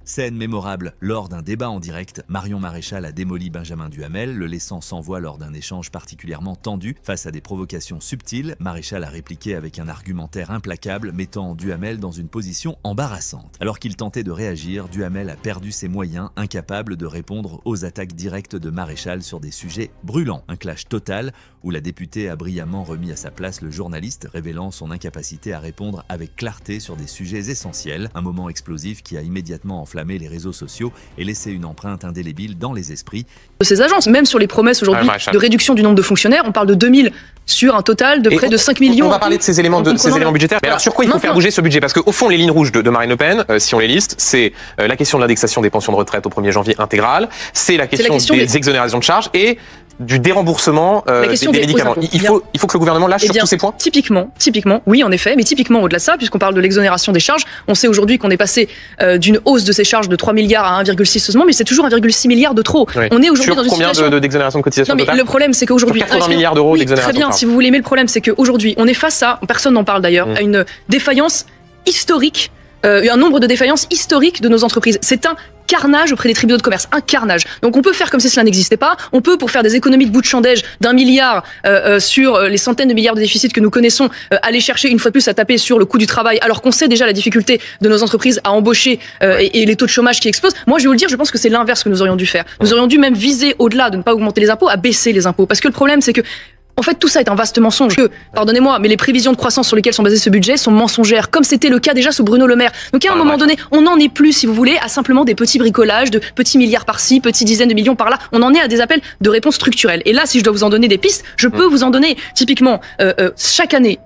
Scène mémorable lors d'un débat en direct, Marion Maréchal a démoli Benjamin Duhamel, le laissant sans voix lors d'un échange particulièrement tendu. Face à des provocations subtiles, Maréchal a répliqué avec un argumentaire implacable, mettant Duhamel dans une position embarrassante. Alors qu'il tentait de réagir, Duhamel a perdu ses moyens, incapable de répondre aux attaques directes de Maréchal sur des sujets brûlants. Un clash total où la députée a brillamment remis à sa place le journaliste, révélant son incapacité à répondre avec clarté sur des sujets essentiels. Un moment explosif qui a immédiatement enflammé les réseaux sociaux et laissé une empreinte indélébile dans les esprits. De ces agences, même sur les promesses aujourd'hui de réduction du nombre de fonctionnaires, on parle de 2000 sur un total de près de 5 millions. On va parler de ces éléments, budgétaires. Mais alors sur quoi il faut faire bouger ce budget? Parce qu'au fond, les lignes rouges de Marine Le Pen, si on les liste, c'est la question de l'indexation des pensions de retraite au 1er janvier intégrale, c'est la question des exonérations de charges et du déremboursement des médicaments. Il faut que le gouvernement lâche sur tous ces points. Typiquement, oui en effet, mais typiquement au-delà de ça, puisqu'on parle de l'exonération des charges, on sait aujourd'hui qu'on est passé d'une hausse de ces charges de 3 milliards à 1,6 seulement, mais c'est toujours 1,6 milliard de trop. Oui. On est aujourd'hui dans une situation... Combien d'exonération de cotisation totale ? Non mais le problème c'est qu'aujourd'hui... 80 milliards d'euros d'exonération. Très bien, si vous voulez, mais le problème c'est qu'aujourd'hui, on est face à, personne n'en parle d'ailleurs, à une défaillance historique, un nombre de défaillances historiques de nos entreprises. C'est un carnage auprès des tribunaux de commerce, un carnage. Donc on peut faire comme si cela n'existait pas, on peut, pour faire des économies de bout de chandelle d'1 milliard sur les centaines de milliards de déficits que nous connaissons, aller chercher une fois de plus à taper sur le coût du travail, alors qu'on sait déjà la difficulté de nos entreprises à embaucher et les taux de chômage qui explosent. Moi je vais vous le dire, je pense que c'est l'inverse que nous aurions dû faire. Nous aurions dû même viser, au-delà de ne pas augmenter les impôts, à baisser les impôts. Parce que le problème c'est que en fait, tout ça est un vaste mensonge. Pardonnez-moi, mais les prévisions de croissance sur lesquelles sont basés ce budget sont mensongères, comme c'était le cas déjà sous Bruno Le Maire. Donc à un moment donné, on n'en est plus, si vous voulez, à simplement des petits bricolages, de petits milliards par-ci, petits dizaines de millions par-là. On en est à des appels de réponses structurelles. Et là, si je dois vous en donner des pistes, je peux vous en donner. Typiquement, chaque année,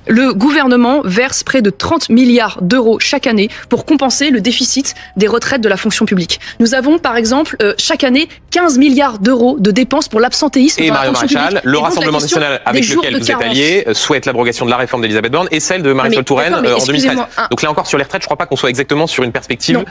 le gouvernement verse près de 30 milliards d'euros chaque année pour compenser le déficit des retraites de la fonction publique. Nous avons, par exemple, chaque année, 15 milliards d'euros de dépenses pour l'absentéisme dans la fonction publique. Le Rassemblement national avec lequel vous êtes allié souhaite l'abrogation de la réforme d'Elisabeth Borne et celle de Marisol Touraine en 2013. Donc là encore sur les retraites, je crois pas qu'on soit exactement sur une perspective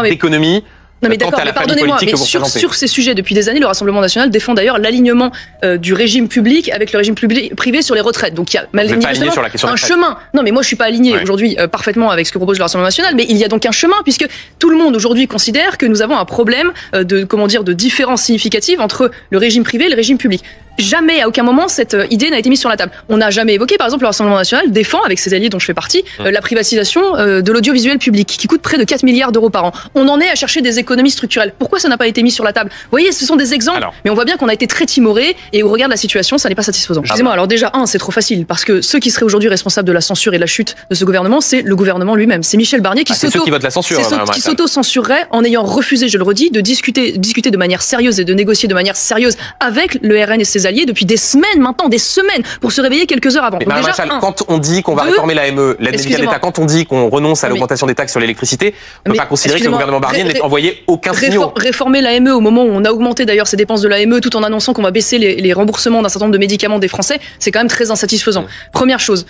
d'économie. Non mais d'accord, mais pardonnez-moi, mais sur ces sujets, depuis des années, le Rassemblement national défend d'ailleurs l'alignement du régime public avec le régime privé sur les retraites. Donc il y a manifestement un chemin. Non mais moi je suis pas aligné aujourd'hui parfaitement avec ce que propose le Rassemblement national, mais il y a donc un chemin puisque tout le monde aujourd'hui considère que nous avons un problème de différence significative entre le régime privé et le régime public. Jamais, à aucun moment, cette idée n'a été mise sur la table. On n'a jamais évoqué, par exemple, le Rassemblement national défend, avec ses alliés dont je fais partie, la privatisation de l'audiovisuel public, qui coûte près de 4 milliards d'euros par an. On en est à chercher des économies structurelles. Pourquoi ça n'a pas été mis sur la table? Vous voyez, ce sont des exemples, mais on voit bien qu'on a été très timoré, et au regard de la situation, ça n'est pas satisfaisant. Excusez-moi, alors déjà, c'est trop facile, parce que ceux qui seraient aujourd'hui responsables de la censure et de la chute de ce gouvernement, c'est le gouvernement lui-même. C'est Michel Barnier qui s'auto-censurerait en ayant refusé, je le redis, de discuter de manière sérieuse et de négocier de manière sérieuse avec le RN et ses alliés depuis des semaines maintenant, des semaines, pour se réveiller quelques heures avant. Donc déjà, quand on dit qu'on va réformer l'AME, l'aide médicale d'État, quand on dit qu'on renonce à l'augmentation des taxes sur l'électricité, on ne peut pas considérer que le gouvernement Barnier n'ait envoyé aucun signal. Réformer l'AME au moment où on a augmenté d'ailleurs ces dépenses de l'AME tout en annonçant qu'on va baisser les remboursements d'un certain nombre de médicaments des Français, c'est quand même très insatisfaisant. Première chose.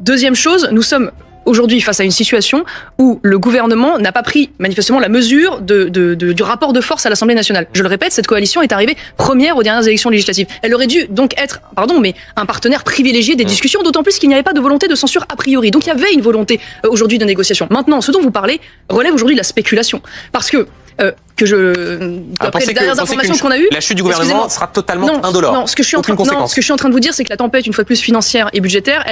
Deuxième chose, nous sommes aujourd'hui face à une situation où le gouvernement n'a pas pris manifestement la mesure du rapport de force à l'Assemblée nationale. Je le répète, cette coalition est arrivée première aux dernières élections législatives. Elle aurait dû donc être, un partenaire privilégié des discussions, d'autant plus qu'il n'y avait pas de volonté de censure a priori. Donc il y avait une volonté aujourd'hui de négociation. Maintenant, ce dont vous parlez relève aujourd'hui de la spéculation. Parce que d'après les dernières informations qu'on a eues, la chute du gouvernement sera totalement indolore. Non, ce que je suis en train de vous dire, c'est que la tempête, une fois de plus financière et budgétaire,